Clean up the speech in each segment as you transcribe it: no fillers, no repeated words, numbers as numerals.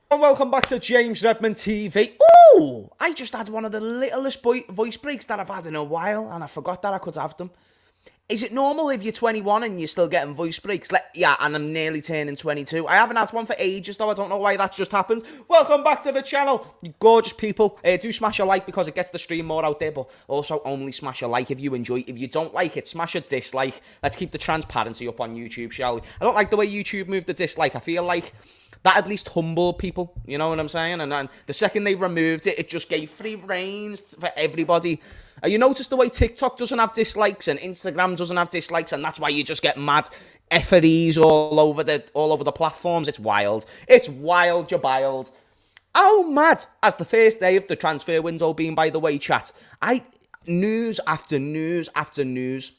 And welcome back to James Redmond TV. Ooh, I just had one of the littlest voice breaks that I've had in a while, and I forgot that I could have them. Is it normal if you're 21 and you're still getting voice breaks? Yeah, and I'm nearly turning 22. I haven't had one for ages, though. I don't know why that just happens. Welcome back to the channel, you gorgeous people. Do smash a like because it gets the stream more out there, but also only smash a like if you enjoy. If you don't like it, smash a dislike. Let's keep the transparency up on YouTube, shall we? I don't like the way YouTube moved the dislike. I feel like that at least humbled people, you know what I'm saying? And then the second they removed it, it just gave free reins for everybody. You notice the way TikTok doesn't have dislikes and Instagram doesn't have dislikes, and that's why you just get mad efferees all over the platforms. It's wild. It's wild, you're wild. Oh, mad. As the first day of the transfer window being, by the way, chat. News after news after news.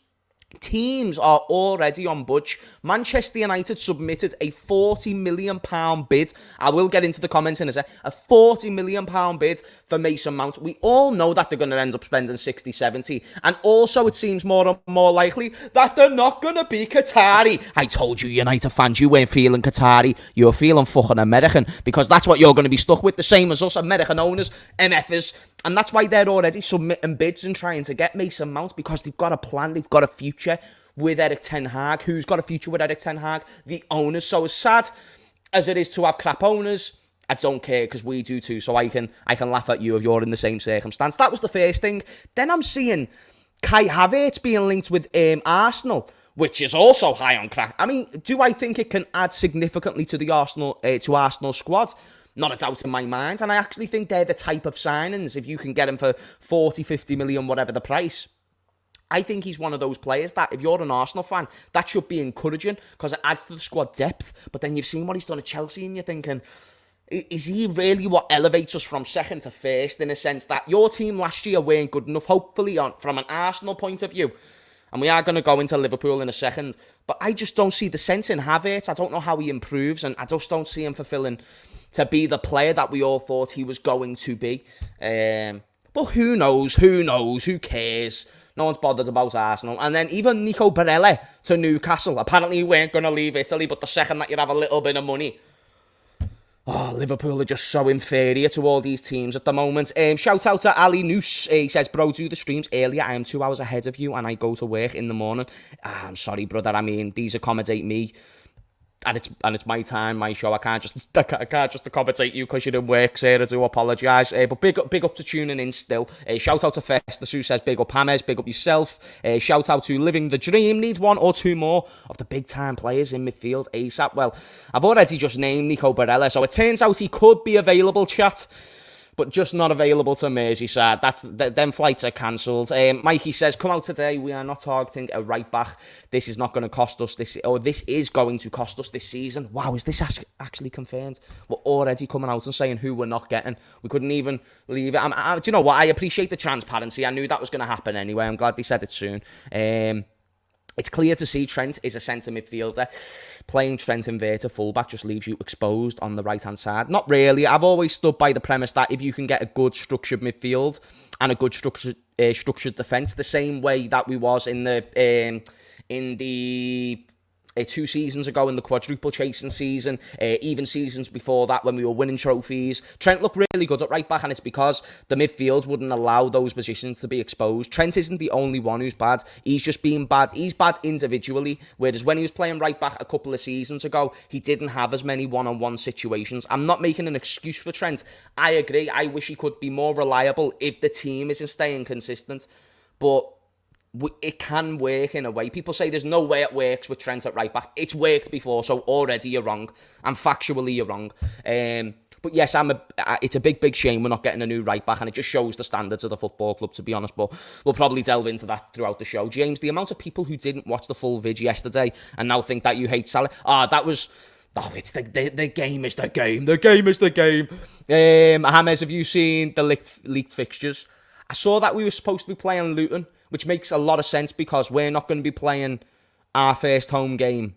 Teams are already on budge. Manchester United submitted a £40 million bid. I will get into the comments in a sec. A £40 million bid for Mason Mount. We all know that they're going to end up spending 60, 70. And also it seems more and more likely that they're not going to be Qatari. I told you, United fans, you weren't feeling Qatari. You were feeling fucking American. Because that's what you're going to be stuck with. The same as us, American owners, MFers. And that's why they're already submitting bids and trying to get Mason Mount, because they've got a plan, they've got a future with Eric Ten Hag. Who's got a future with Eric Ten Hag? The owners. So as sad as it is to have crap owners, I don't care, because we do too. So I can laugh at you if you're in the same circumstance. That was the first thing. Then I'm seeing Kai Havertz being linked with Arsenal, which is also high on crack. I mean, do I think it can add significantly to the Arsenal squad? Not a doubt in my mind. And I actually think they're the type of signings, if you can get him for 40, 50 million, whatever the price. I think he's one of those players that, if you're an Arsenal fan, that should be encouraging, because it adds to the squad depth. But then you've seen what he's done at Chelsea and you're thinking, is he really what elevates us from second to first, in a sense that your team last year weren't good enough, hopefully, from an Arsenal point of view? And we are going to go into Liverpool in a second. But I just don't see the sense in Havertz. I don't know how he improves, and I just don't see him fulfilling to be the player that we all thought he was going to be. But who knows? Who cares? No one's bothered about Arsenal. And then even Nico Barella to Newcastle. Apparently he weren't going to leave Italy, but the second that you have a little bit of money... Oh, Liverpool are just so inferior to all these teams at the moment. Shout out to Ali Noose. He says, bro, do the streams earlier. I am 2 hours ahead of you and I go to work in the morning. I'm sorry, brother. I mean, these accommodate me. And it's my time, my show. I can't just accommodate you because you're in work, sir. I do apologise. But big up to tuning in still. Shout out to Festus, who says, big up Hammers, big up yourself. Shout out to Living the Dream. Needs one or two more of the big time players in midfield ASAP. Well, I've already just named Nico Barella, so it turns out he could be available, chat, but just not available to Merseyside. Them flights are cancelled. Mikey says, come out today. We are not targeting a right back. This is not going to cost us this is going to cost us this season. Wow, is this actually confirmed? We're already coming out and saying who we're not getting. We couldn't even leave it. Do you know what? I appreciate the transparency. I knew that was going to happen anyway. I'm glad they said it soon. It's clear to see Trent is a centre midfielder. Playing Trent inverted fullback just leaves you exposed on the right-hand side. Not really. I've always stood by the premise that if you can get a good structured midfield and a good structured defence, the same way that we was in the 2 seasons ago in the quadruple chasing season, even seasons before that when we were winning trophies. Trent looked really good at right back, and it's because the midfield wouldn't allow those positions to be exposed. Trent isn't the only one who's bad. He's just being bad. He's bad individually, whereas when he was playing right back a couple of seasons ago, he didn't have as many one-on-one situations. I'm not making an excuse for Trent. I agree. I wish he could be more reliable if the team isn't staying consistent. But it can work in a way. People say there's no way it works with Trent at right back. It's worked before, so already you're wrong. And factually you're wrong. But yes, it's a big shame we're not getting a new right back, and it just shows the standards of the football club, to be honest. But we'll probably delve into that throughout the show. James, the amount of people who didn't watch the full vid yesterday and now think that you hate Salah. It's the game is the game. The game is the game. James, have you seen the leaked fixtures? I saw that we were supposed to be playing Luton, which makes a lot of sense because we're not going to be playing our first home game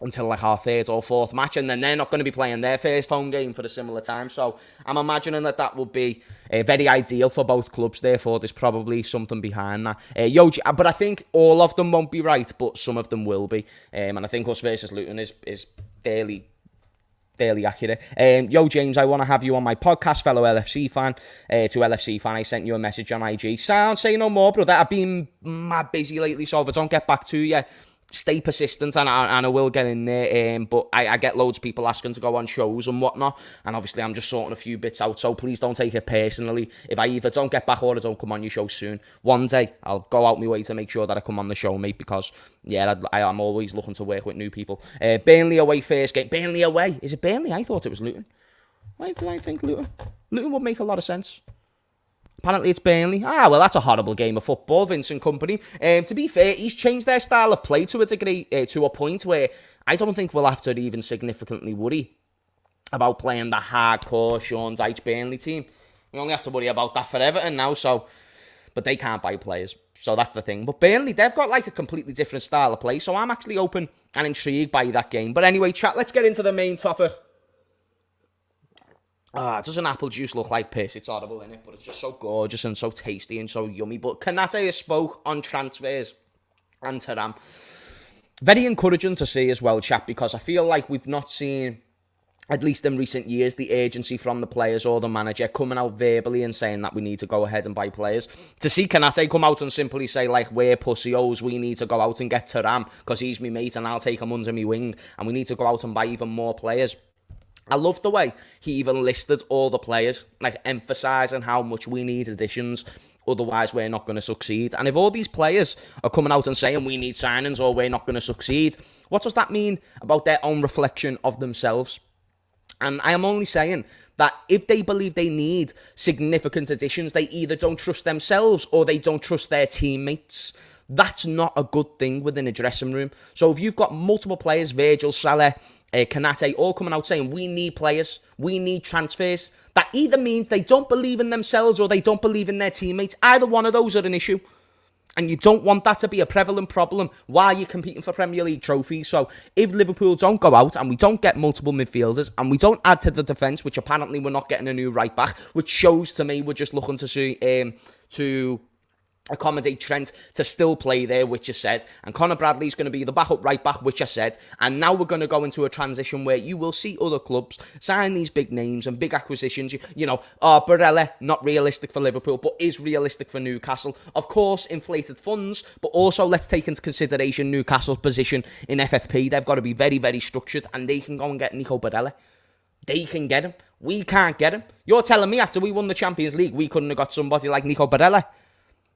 until like our third or fourth match, and then they're not going to be playing their first home game for a similar time. So I'm imagining that will be very ideal for both clubs. Therefore, there's probably something behind that. But I think all of them won't be right, but some of them will be. And I think us versus Luton is fairly fairly accurate. Yo, James, I want to have you on my podcast, fellow LFC fan. To LFC fan, I sent you a message on IG. Sound, say no more, brother. I've been mad busy lately, so if I don't get back to you, stay persistent, and I will get in there. But I get loads of people asking to go on shows and whatnot, and obviously I'm just sorting a few bits out, so please don't take it personally if I either don't get back or I don't come on your show soon. One day I'll go out my way to make sure that I come on the show, mate, because I'm always looking to work with new people. Burnley away first game. Burnley away. Is it Burnley? I thought it was Luton. Why did I think Luton? Luton would make a lot of sense. Apparently it's Burnley. Well, that's a horrible game of football, Vincent Kompany. To be fair, he's changed their style of play to a degree, to a point where I don't think we'll have to even significantly worry about playing the hardcore Sean Dyche Burnley team. We only have to worry about that for Everton now, but they can't buy players, so that's the thing. But Burnley, they've got like a completely different style of play, so I'm actually open and intrigued by that game. But anyway, chat, let's get into the main topic. Doesn't apple juice look like piss? It's horrible, innit? But it's just so gorgeous and so tasty and so yummy. But Konate has spoke on transfers and Thuram. Very encouraging to see as well, chat, because I feel like we've not seen, at least in recent years, the urgency from the players or the manager coming out verbally and saying that we need to go ahead and buy players. To see Konate come out and simply say, like, we're pussy-os, we need to go out and get Thuram because he's my mate and I'll take him under my wing, and we need to go out and buy even more players. I love the way he even listed all the players, like emphasising how much we need additions, otherwise we're not going to succeed. And if all these players are coming out and saying we need signings or we're not going to succeed, what does that mean about their own reflection of themselves? And I am only saying that if they believe they need significant additions, they either don't trust themselves or they don't trust their teammates. That's not a good thing within a dressing room. So if you've got multiple players, Virgil, Salah, Konate, all coming out saying we need players, we need transfers, that either means they don't believe in themselves or they don't believe in their teammates. Either one of those are an issue. And you don't want that to be a prevalent problem while you're competing for Premier League trophies. So if Liverpool don't go out and we don't get multiple midfielders and we don't add to the defence, which apparently we're not getting a new right back, which shows to me we're just looking to see to accommodate Trent to still play there, which I said, and Conor Bradley's going to be the backup right back, which I said, and now we're going to go into a transition where you will see other clubs sign these big names and big acquisitions. Barella, not realistic for Liverpool, but is realistic for Newcastle. Of course, inflated funds, but also let's take into consideration Newcastle's position in FFP. They've got to be very, very structured, and they can go and get Nico Barella. They can get him. We can't get him. You're telling me after we won the Champions League, we couldn't have got somebody like Nico Barella?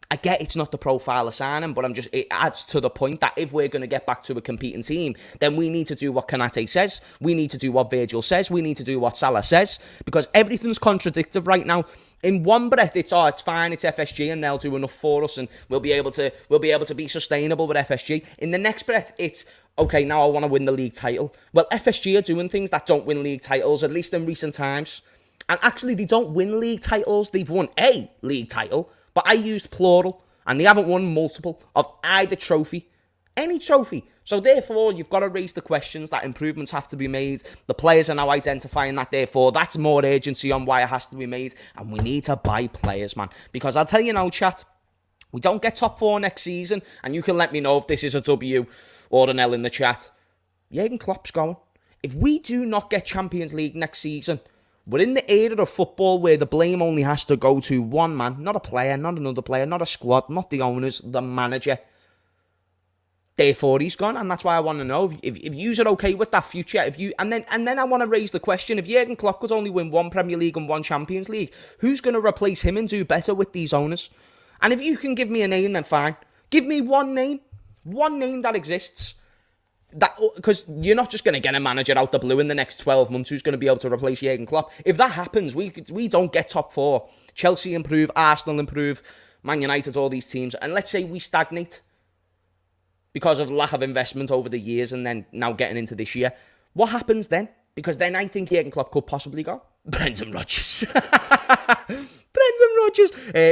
I get it's not the profile of signing, but it adds to the point that if we're going to get back to a competing team, then we need to do what Konate says. We need to do what Virgil says. We need to do what Salah says, because everything's contradictory right now. In one breath, it's fine, it's FSG, and they'll do enough for us, and we'll be able to be sustainable with FSG. In the next breath, it's okay, now I want to win the league title. Well, FSG are doing things that don't win league titles, at least in recent times. And actually, they don't win league titles. They've won a league title. But I used plural, and they haven't won multiple of either trophy, any trophy. So therefore, you've got to raise the questions that improvements have to be made. The players are now identifying that, therefore, that's more urgency on why it has to be made. And we need to buy players, man. Because I'll tell you now, chat, we don't get top 4 next season, and you can let me know if this is a W or an L in the chat. Jurgen Klopp's going. If we do not get Champions League next season, we're in the era of football where the blame only has to go to one man, not a player, not another player, not a squad, not the owners, the manager. Therefore, he's gone, and that's why I want to know if you're okay with that future. And then I want to raise the question: if Jurgen Klopp could only win one Premier League and one Champions League, who's going to replace him and do better with these owners? And if you can give me a name, then fine. Give me one name that exists. Because you're not just going to get a manager out the blue in the next 12 months who's going to be able to replace Jurgen Klopp. If that happens, we don't get top 4. Chelsea improve, Arsenal improve, Man United, all these teams. And let's say we stagnate because of lack of investment over the years and then now getting into this year. What happens then? Because then I think Jurgen Klopp could possibly go. Brendan Rodgers.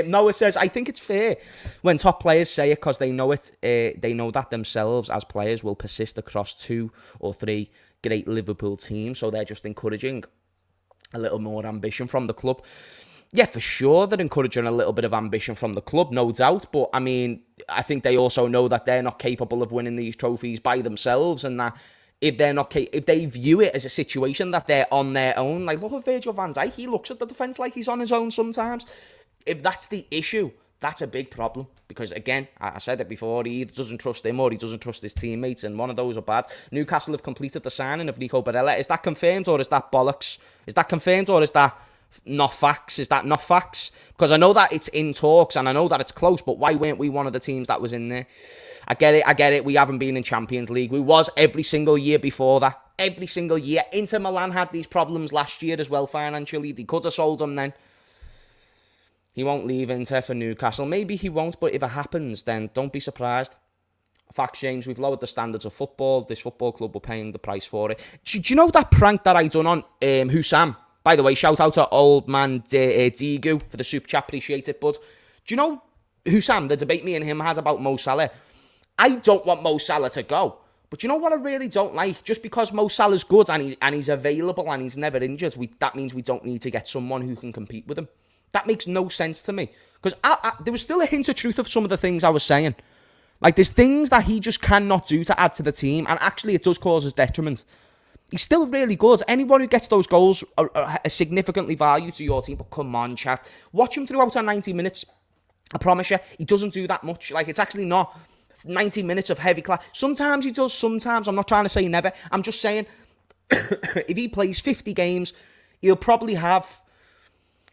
Noah says, I think it's fair when top players say it because they know it. They know that themselves as players will persist across 2 or 3 great Liverpool teams. So they're just encouraging a little more ambition from the club. Yeah, for sure, they're encouraging a little bit of ambition from the club, no doubt. But, I mean, I think they also know that they're not capable of winning these trophies by themselves and that if they're not, if they view it as a situation that they're on their own. Like, look at Virgil van Dijk. He looks at the defence like he's on his own sometimes. If that's the issue, that's a big problem. Because, again, I said it before, he either doesn't trust him or he doesn't trust his teammates, and one of those are bad. Newcastle have completed the signing of Nico Barella. Is that confirmed or is that bollocks? Is that confirmed or is that not facts? Is that not facts? Because I know that it's in talks and I know that it's close, but why weren't we one of the teams that was in there? I get it. We haven't been in Champions League. We was every single year before that. Every single year. Inter Milan had these problems last year as well financially. They could have sold him then. He won't leave Inter for Newcastle. Maybe he won't, but if it happens, then don't be surprised. Facts, James, we've lowered the standards of football. This football club, we're paying the price for it. Do you know that prank that I done on Thuram? By the way, shout out to old man Digu for the super chat. Appreciate it, bud. Do you know Thuram, the debate me and him had about Mo Salah? I don't want Mo Salah to go. But you know what I really don't like? Just because Mo Salah's good and he's available and he's never injured, that means we don't need to get someone who can compete with him. That makes no sense to me. Because there was still a hint of truth of some of the things I was saying. Like, there's things that he just cannot do to add to the team. And actually, it does cause us detriment. He's still really good. Anyone who gets those goals are significantly value to your team. But come on, chat. Watch him throughout our 90 minutes. I promise you, he doesn't do that much. Like, it's actually not 90 minutes of heavy class. Sometimes he does, sometimes. I'm not trying to say never. I'm just saying, if he plays 50 games, he'll probably have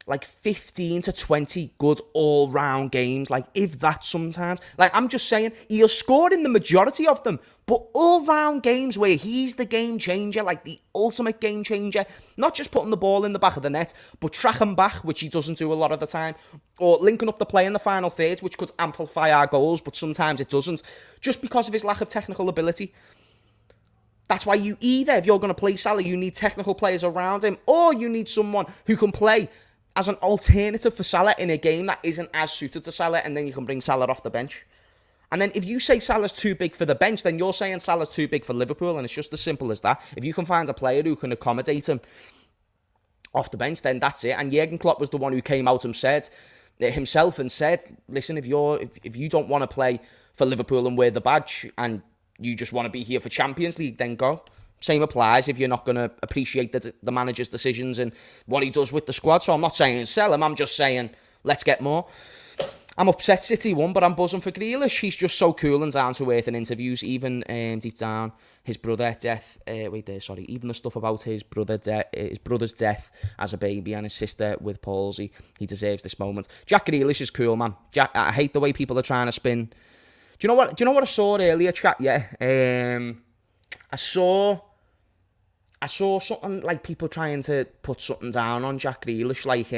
like 15 to 20 good all-round games. Like, if that sometimes. Like, I'm just saying, he'll score in the majority of them. But all-round games where he's the game changer, like the ultimate game changer, not just putting the ball in the back of the net, but tracking back, which he doesn't do a lot of the time, or linking up the play in the final third, which could amplify our goals, but sometimes it doesn't, just because of his lack of technical ability. That's why you either, if you're going to play Salah, you need technical players around him, or you need someone who can play as an alternative for Salah in a game that isn't as suited to Salah, and then you can bring Salah off the bench. And then if you say Salah's too big for the bench, then you're saying Salah's too big for Liverpool, and it's just as simple as that. If you can find a player who can accommodate him off the bench, then that's it. And Jurgen Klopp was the one who came out and said, listen, if you don't want to play for Liverpool and wear the badge, and you just want to be here for Champions League, then go. Same applies if you're not going to appreciate the manager's decisions and what he does with the squad. So I'm not saying sell him, I'm just saying let's get more. I'm upset City won, but I'm buzzing for Grealish. He's just so cool and down to earth in interviews, even deep down. His brother death. Even the stuff about his brother's death as a baby and his sister with palsy. He deserves this moment. Jack Grealish is cool, man. I hate the way people are trying to spin. Do you know what I saw earlier, chat? Yeah. I saw something like people trying to put something down on Jack Grealish, like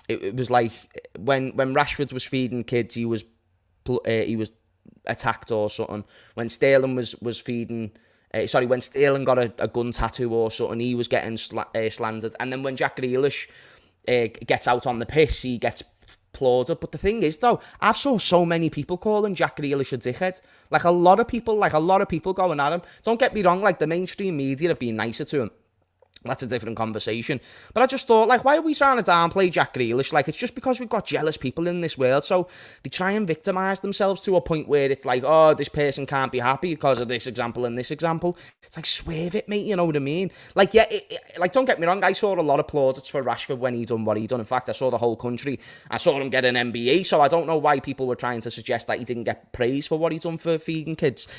it was like when Rashford was feeding kids, he was attacked or something. When Sterling was feeding, when Sterling got a gun tattoo or something, he was getting slandered. And then when Jack Grealish gets out on the piss, he gets applauded. But the thing is, though, I've saw so many people calling Jack Grealish a dickhead. Like a lot of people going at him. Don't get me wrong, like the mainstream media have been nicer to him. That's a different conversation. But I just thought, like, why are we trying to downplay Jack Grealish? Like, it's just because we've got jealous people in this world. So they try and victimise themselves to a point where it's like, oh, this person can't be happy because of this example and this example. It's like, swerve it, mate, you know what I mean? Like, yeah, like, don't get me wrong, I saw a lot of plaudits for Rashford when he done what he done. In fact, I saw the whole country. I saw him get an MBE, so I don't know why people were trying to suggest that he didn't get praise for what he done for feeding kids.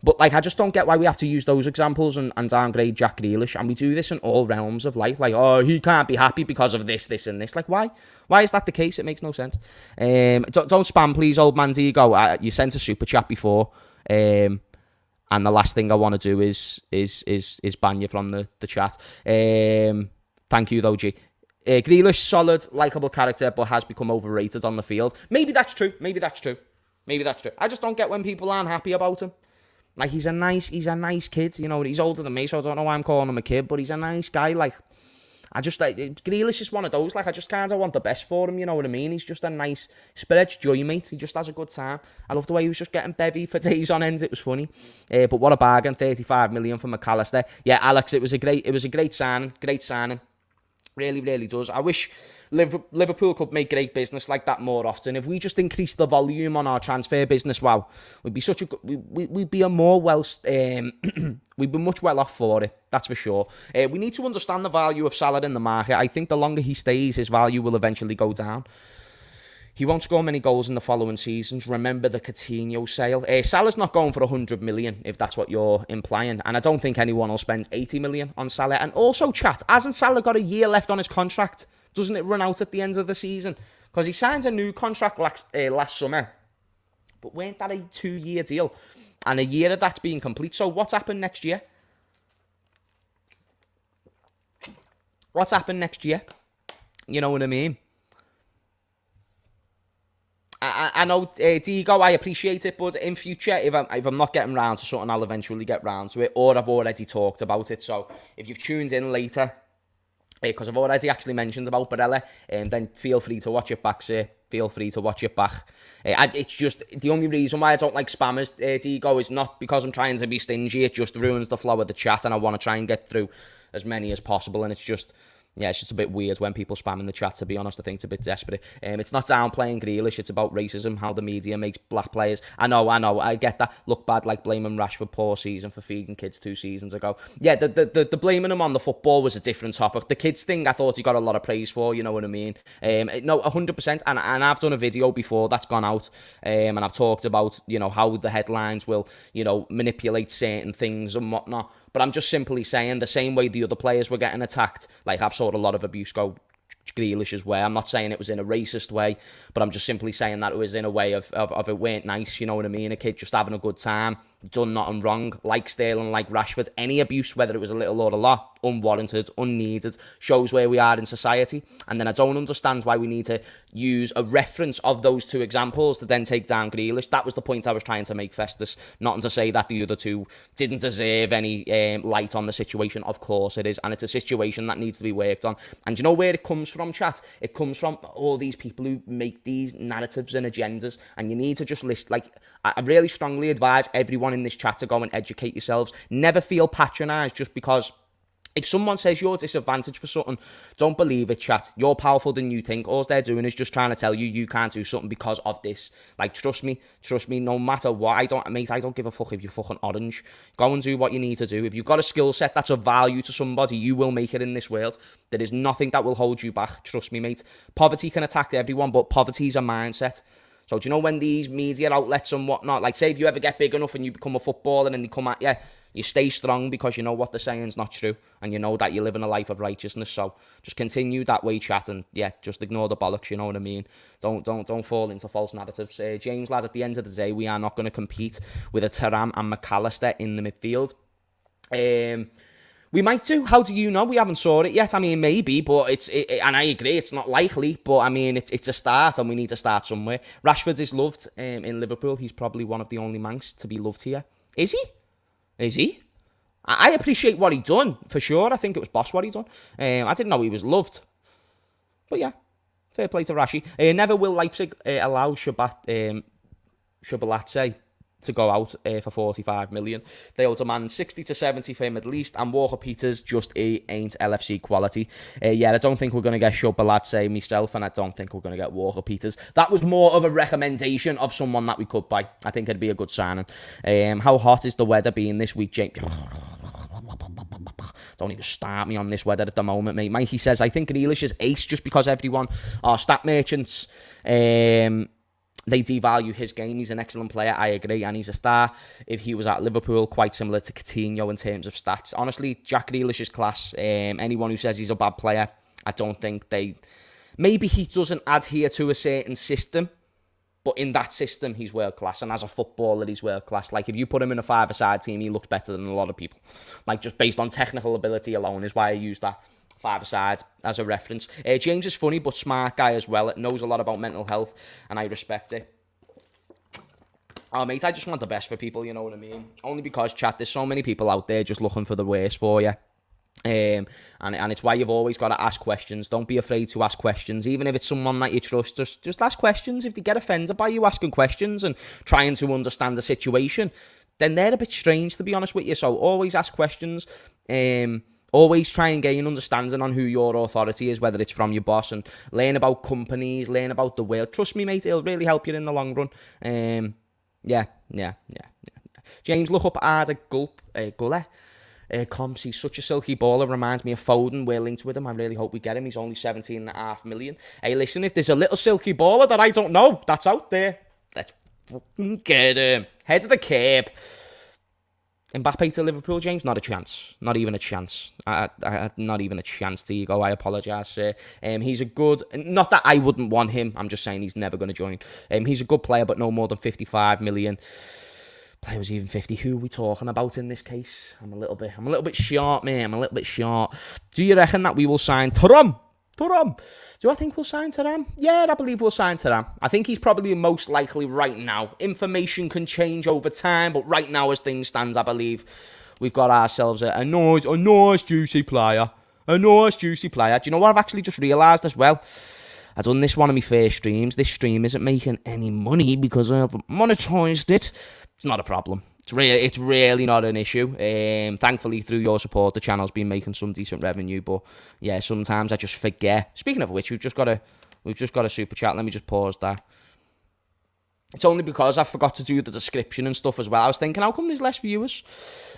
But, like, I just don't get why we have to use those examples and downgrade Jack Grealish. And we do this in all realms of life. Like, oh, he can't be happy because of this, this, and this. Like, why? Why is that the case? It makes no sense. Don't spam, please, old man Diego. You sent a super chat before. And the last thing I want to do is ban you from the chat. Thank you, though, G. Grealish, solid, likeable character, but has become overrated on the field. Maybe that's true. I just don't get when people aren't happy about him. Like, he's a nice kid, you know, he's older than me, so I don't know why I'm calling him a kid, but he's a nice guy. Like, Grealish is one of those, like, I just kind of want the best for him, you know what I mean? He's just a nice, spreads joy, mate. He just has a good time. I love the way he was just getting bevy for days on end. It was funny. But what a bargain, 35 million for McAllister. Yeah, Alex, it was a great signing. Really, really does. I wish Liverpool could make great business like that more often. If we just increase the volume on our transfer business, wow, we'd be we'd be a more we'd be much well off for it. That's for sure. We need to understand the value of Salah in the market. I think the longer he stays, his value will eventually go down. He won't score many goals in the following seasons. Remember the Coutinho sale. Salah's not going for 100 million, if that's what you're implying. And I don't think anyone will spend 80 million on Salah. And also, chat, hasn't Salah got a year left on his contract? Doesn't it run out at the end of the season? Because he signs a new contract last summer. But weren't that a 2-year deal? And a year of that's being complete. So what's happened next year? What's happened next year? You know what I mean? I know, Diego, I appreciate it, but in future, if I'm not getting round to something, I'll eventually get round to it, or I've already talked about it. So if you've tuned in later, because I've already actually mentioned about Barella, then feel free to watch it back, sir. Feel free to watch it back. It's just, the only reason why I don't like spammers, Diego, is not because I'm trying to be stingy. It just ruins the flow of the chat, and I want to try and get through as many as possible, and it's just... Yeah, it's just a bit weird when people spam in the chat, to be honest. I think it's a bit desperate. It's not downplaying Grealish, it's about racism, how the media makes black players. I know, I get that. Look bad, like blaming Rashford poor season for feeding kids 2 seasons ago. Yeah, the blaming him on the football was a different topic. The kids thing, I thought he got a lot of praise for, you know what I mean? No, 100%, and I've done a video before that's gone out, and I've talked about, you know, how the headlines will, you know, manipulate certain things and whatnot. But I'm just simply saying, the same way the other players were getting attacked, like I've saw a lot of abuse go Grealish's way. I'm not saying it was in a racist way, but I'm just simply saying that it was in a way of it weren't nice, you know what I mean? A kid just having a good time, done nothing wrong, like Sterling, like Rashford. Any abuse, whether it was a little or a lot, unwarranted, unneeded, shows where we are in society. And then I don't understand why we need to use a reference of those 2 examples to then take down Grealish. That was the point I was trying to make, Festus. Not to say that the other 2 didn't deserve any light on the situation. Of course it is. And it's a situation that needs to be worked on. And do you know where it comes from, chat? It comes from all these people who make these narratives and agendas. And you need to just list, like, I really strongly advise everyone in this chat to go and educate yourselves. Never feel patronised just because... If someone says you're disadvantaged for something, don't believe it, chat. You're powerful than you think. All they're doing is just trying to tell you you can't do something because of this. Like, trust me, no matter what. I don't give a fuck if you're fucking orange. Go and do what you need to do. If you've got a skill set that's of value to somebody, you will make it in this world. There is nothing that will hold you back. Trust me, mate. Poverty can attack everyone, but poverty is a mindset. So do you know when these media outlets and whatnot, like say if you ever get big enough and you become a footballer and they come at you, you stay strong because you know what they're saying is not true and you know that you're living a life of righteousness. So just continue that way, chat, and yeah, just ignore the bollocks, you know what I mean? Don't fall into false narratives. James, lad, at the end of the day, we are not going to compete with a Thuram and McAllister in the midfield. We might do. How do you know? We haven't saw it yet. I mean, maybe, but and I agree, it's not likely. But I mean, it's a start, and we need to start somewhere. Rashford is loved in Liverpool. He's probably one of the only Mancs to be loved here. Is he? Is he? I appreciate what he done for sure. I think it was boss what he done. I didn't know he was loved, but yeah, fair play to Rashi. Never will Leipzig allow Shabalatse to go out for 45 million. They'll demand 60 to 70 for him at least, and Walker Peters just ain't LFC quality. Yeah, I don't think we're going to get Shabalatse myself, and I don't think we're going to get Walker Peters. That was more of a recommendation of someone that we could buy. I think it'd be a good signing. How hot is the weather being this week, James? Don't even start me on this weather at the moment, mate. Mikey says, I think Grealish is ace just because everyone are stat merchants. They devalue his game. He's an excellent player, I agree, and he's a star. If he was at Liverpool, quite similar to Coutinho in terms of stats. Honestly, Jack Grealish is class. Anyone who says he's a bad player, I don't think they... Maybe he doesn't adhere to a certain system, but in that system, he's world class. And as a footballer, he's world class. Like, if you put him in a five-a-side team, he looks better than a lot of people. Like, just based on technical ability alone is why I use that five-a-side as a reference. James is funny, but smart guy as well. Knows a lot about mental health, and I respect it. Oh, mate, I just want the best for people, you know what I mean? Only because, chat, there's so many people out there just looking for the worst for you. And it's why you've always got to ask questions. Don't be afraid to ask questions, even if it's someone that you trust. Just ask questions. If they get offended by you asking questions and trying to understand the situation, then they're a bit strange, to be honest with you. So always ask questions. Always try and gain understanding on who your authority is, whether it's from your boss, and learn about companies, learn about the world. Trust me, mate, it'll really help you in the long run. Yeah. James, look up Arda Gulle. Comps, he's such a silky baller, reminds me of Foden. We're linked with him. I really hope we get him. He's only 17.5 million. Hey, listen, if there's a little silky baller that I don't know that's out there, let's fucking get him. Head of the curb. Mbappe to Liverpool, James? Not a chance. Not even a chance. Not even a chance to you go. I apologise, sir. He's a good... Not that I wouldn't want him. I'm just saying he's never going to join. He's a good player, but no more than 55 million. Player was even 50. Who are we talking about in this case? I'm a little bit short, man. I'm a little bit short. Do you reckon that we will sign Thuram? Do I think we'll sign Thuram? Yeah, I believe we'll sign Thuram. I think he's probably the most likely right now. Information can change over time, but right now as things stand, I believe we've got ourselves a nice juicy player. A nice juicy player. Do you know what I've actually just realised as well? I've done this one of my first streams. This stream isn't making any money because I haven't monetised it. It's not a problem. It's really not an issue. Thankfully, through your support, the channel's been making some decent revenue. But yeah, sometimes I just forget. Speaking of which, we've just got a super chat. Let me just pause that. It's only because I forgot to do the description and stuff as well. I was thinking, how come there's less viewers?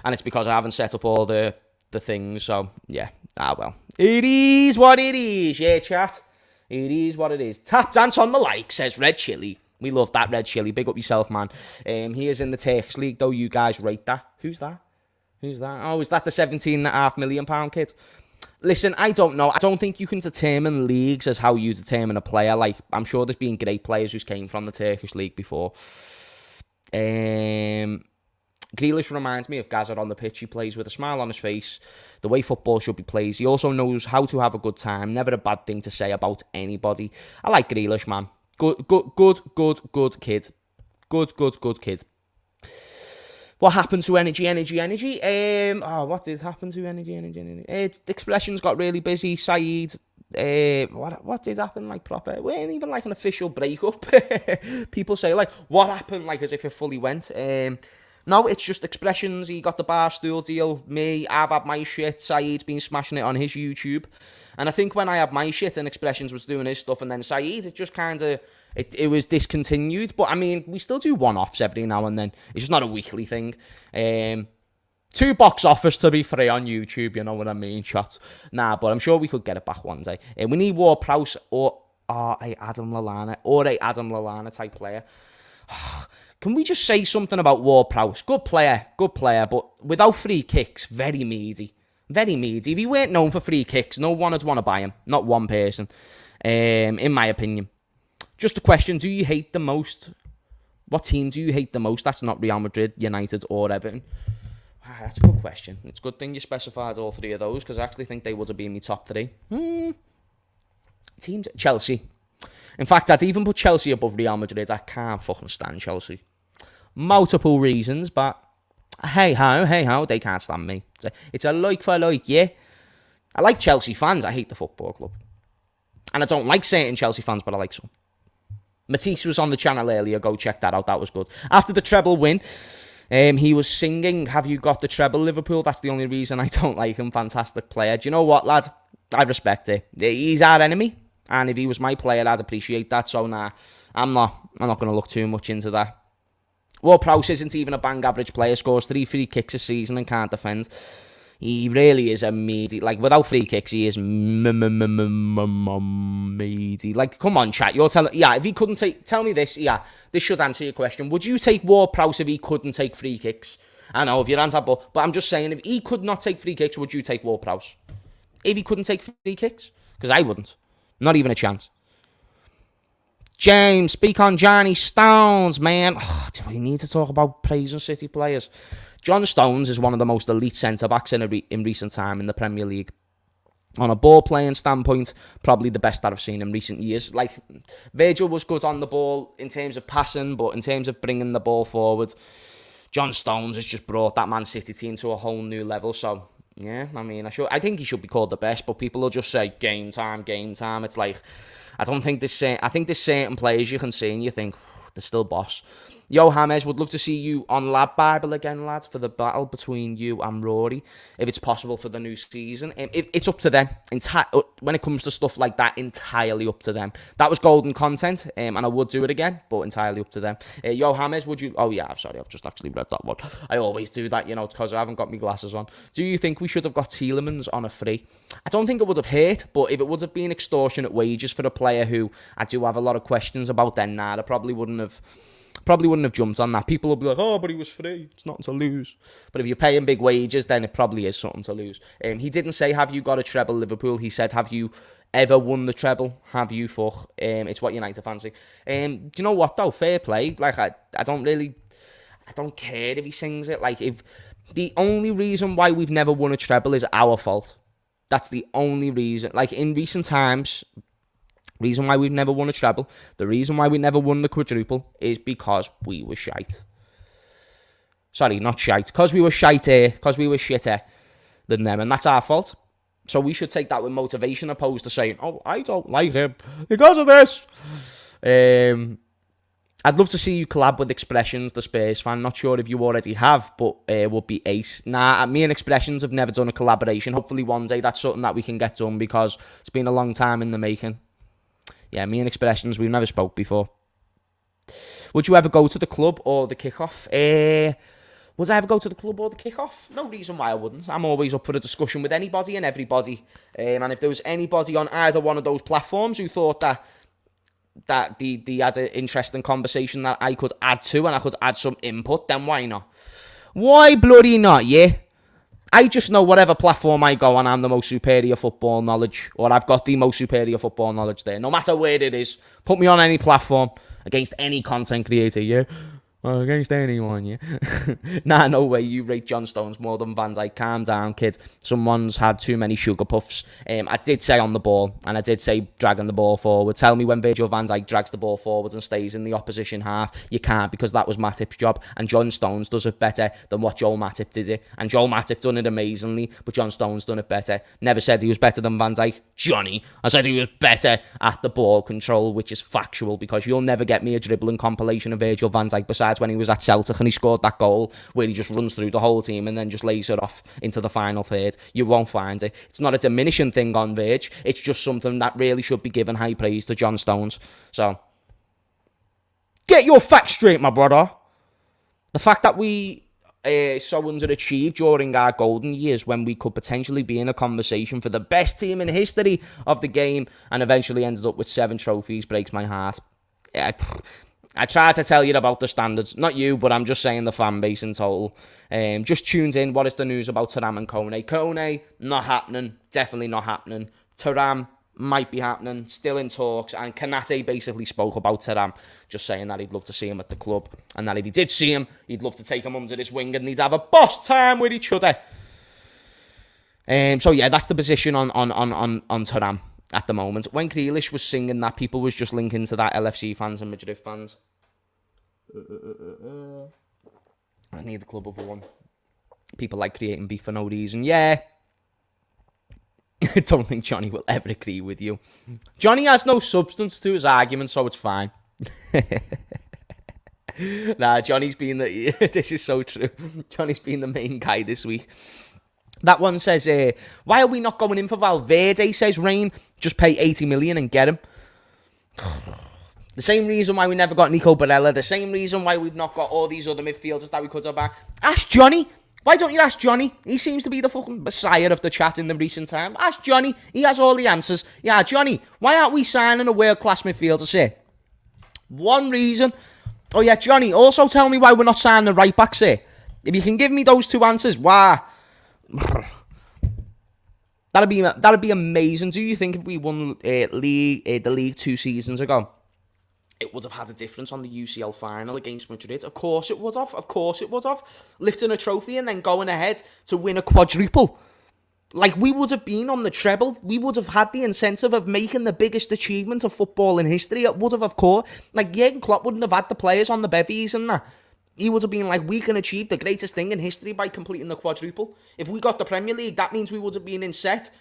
And it's because I haven't set up all the things. So yeah, well, it is what it is. Yeah, chat. It is what it is. Tap dance on the like, says Red Chili. We love that, Red Chili. Big up yourself, man. He is in the Turkish League, though. You guys rate that. Who's that? Oh, is that the £17.5 million kid? Listen, I don't know. I don't think you can determine leagues as how you determine a player. Like, I'm sure there's been great players who came from the Turkish League before. Grealish reminds me of Gazza on the pitch. He plays with a smile on his face. The way football should be played. He also knows how to have a good time. Never a bad thing to say about anybody. I like Grealish, man. Good kid. Good kid. What happened to energy? What did happen to energy? The expressions got really busy. Saeed, what did happen? Like proper, it weren't even like an official breakup. People say like, what happened? Like as if it fully went. No, it's just expressions. He got the Barstool deal. Me, I've had my shit. Saeed's been smashing it on his YouTube. And I think when I had my shit and Expressions was doing his stuff and then Saeed, it just kind of, it was discontinued. But I mean, we still do one-offs every now and then. It's just not a weekly thing. 2 box offers to be free on YouTube, you know what I mean, shots. Nah, but I'm sure we could get it back one day. We need Ward-Prowse or a Adam Lallana type player. Can we just say something about Ward-Prowse? Good player, but without free kicks, very meaty. Very meaty. If he weren't known for free kicks, no one would want to buy him. Not one person, in my opinion. Just a question, do you hate the most? What team do you hate the most? That's not Real Madrid, United, or Everton. That's a good question. It's a good thing you specified all 3 of those, because I actually think they would have been my top 3. Teams, Chelsea. In fact, I'd even put Chelsea above Real Madrid. I can't fucking stand Chelsea. Multiple reasons, but hey ho, they can't stand me. It's a like for like, yeah. I like Chelsea fans. I hate the football club. And I don't like certain Chelsea fans, but I like some. Matisse was on the channel earlier. Go check that out. That was good. After the treble win, he was singing, "Have you got the treble, Liverpool?" That's the only reason I don't like him. Fantastic player. Do you know what, lad? I respect it. He's our enemy. And if he was my player, I'd appreciate that. So, nah, I'm not going to look too much into that. Ward-Prowse isn't even a bang average player, scores 3 free kicks a season and can't defend. He really is a meaty. Like, without free kicks, he is meaty. Like, come on, chat. You're telling... Yeah, if he couldn't take... Tell me this. Yeah, this should answer your question. Would you take Ward-Prowse if he couldn't take free kicks? I know, if your answer... But I'm just saying, if he could not take free kicks, would you take Ward-Prowse? If he couldn't take free kicks? Because I wouldn't. Not even a chance. James, speak on Johnny Stones, man. Oh, do we need to talk about praising City players? John Stones is one of the most elite centre-backs in recent time in the Premier League. On a ball-playing standpoint, probably the best that I've seen in recent years. Like, Virgil was good on the ball in terms of passing, but in terms of bringing the ball forward, John Stones has just brought that Man City team to a whole new level. So, yeah, I mean, I think he should be called the best, but people will just say, game time. It's like... I think there's certain players you can see and you think, they're still boss. Yo, James, would love to see you on Lab Bible again, lads, for the battle between you and Rory, if it's possible for the new season. It's up to them. When it comes to stuff like that, entirely up to them. That was golden content, and I would do it again, but entirely up to them. Yo, James, would you... Oh, yeah, I'm sorry, I've just actually read that one. I always do that, because I haven't got my glasses on. Do you think we should have got Tielemans on a free? I don't think it would have hurt, but if it would have been extortionate wages for a player who I do have a lot of questions about, then nah, I probably wouldn't have jumped on that. People will be like, oh, but he was free. It's nothing to lose. But if you're paying big wages, then it probably is something to lose. He didn't say, have you got a treble, Liverpool? He said, have you ever won the treble? Have you, fuck? It's what United fancy. Do you know what, though? Fair play. Like, I don't care if he sings it. Like, if the only reason why we've never won a treble is our fault. That's the only reason. Like, in recent times... Reason why we've never won a treble, the reason why we never won the quadruple is because we were shite. Sorry, not shite. Because we were shite, because we were shitter than them, and that's our fault. So we should take that with motivation, opposed to saying, oh, I don't like him because of this. I'd love to see you collab with Expressions, the Spurs fan. Not sure if you already have, but would be ace. Nah, me and Expressions have never done a collaboration. Hopefully one day that's something that we can get done, because it's been a long time in the making. Yeah, me and Expressions, we've never spoke before. Would you ever go to the club or the kickoff? Would I ever go to the club or the kickoff? No reason why I wouldn't. I'm always up for a discussion with anybody and everybody. And if there was anybody on either one of those platforms who thought that they had an interesting conversation that I could add to and I could add some input, then why not? Why bloody not, yeah? I just know whatever platform I go on, I'm the most superior football knowledge, or I've got the most superior football knowledge there. No matter where it is, put me on any platform against any content creator, yeah? Well, against anyone, yeah? Nah, no way, you rate John Stones more than Van Dijk. Calm down, kid. Someone's had too many sugar puffs. I did say on the ball, and I did say dragging the ball forward. Tell me when Virgil van Dijk drags the ball forward and stays in the opposition half. You can't, because that was Matip's job, and John Stones does it better than what Joel Matip did it. And Joel Matip done it amazingly, but John Stones done it better. Never said he was better than Van Dijk. Johnny, I said he was better at the ball control, which is factual, because you'll never get me a dribbling compilation of Virgil van Dijk besides when he was at Celtic and he scored that goal where he just runs through the whole team and then just lays it off into the final third. You won't find it. It's not a diminishing thing on Virg. It's just something that really should be given high praise to John Stones. So, get your facts straight, my brother. The fact that we so underachieved during our golden years, when we could potentially be in a conversation for the best team in history of the game and eventually ended up with 7 trophies, breaks my heart. Yeah, I tried to tell you about the standards. Not you, but I'm just saying the fan base in total. Just tuned in. What is the news about Thuram and Konate? Konate, not happening. Definitely not happening. Thuram might be happening. Still in talks. And Konate basically spoke about Thuram, just saying that he'd love to see him at the club. And that if he did see him, he'd love to take him under his wing and they'd have a boss time with each other. So yeah, that's the position on Thuram at the moment. When Grealish was singing that, people was just linking to that LFC fans and Madrid fans. I need the club over one. People like creating beef for no reason. Yeah. I don't think Johnny will ever agree with you. Johnny has no substance to his argument, so it's fine. Nah, Johnny's been the... This is so true. Johnny's been the main guy this week. That one says, why are we not going in for Valverde, says Rain. Just pay 80 million and get him. The same reason why we never got Nico Barella. The same reason why we've not got all these other midfielders that we could have back. Ask Johnny. Why don't you ask Johnny? He seems to be the fucking messiah of the chat in the recent time. Ask Johnny. He has all the answers. Yeah, Johnny, why aren't we signing a world-class midfielder, sir? One reason. Oh, yeah, Johnny, also tell me why we're not signing the right-back, sir. If you can give me those 2 answers, why? That'd be amazing. Do you think if we won the league 2 seasons ago, it would have had a difference on the UCL final against Madrid? Of course it would have. Of course it would have. Lifting a trophy and then going ahead to win a quadruple. Like, we would have been on the treble. We would have had the incentive of making the biggest achievement of football in history. It would have, of course. Like, Jurgen Klopp wouldn't have had the players on the bevies and that. He would have been like, we can achieve the greatest thing in history by completing the quadruple. If we got the Premier League, that means we would have been in set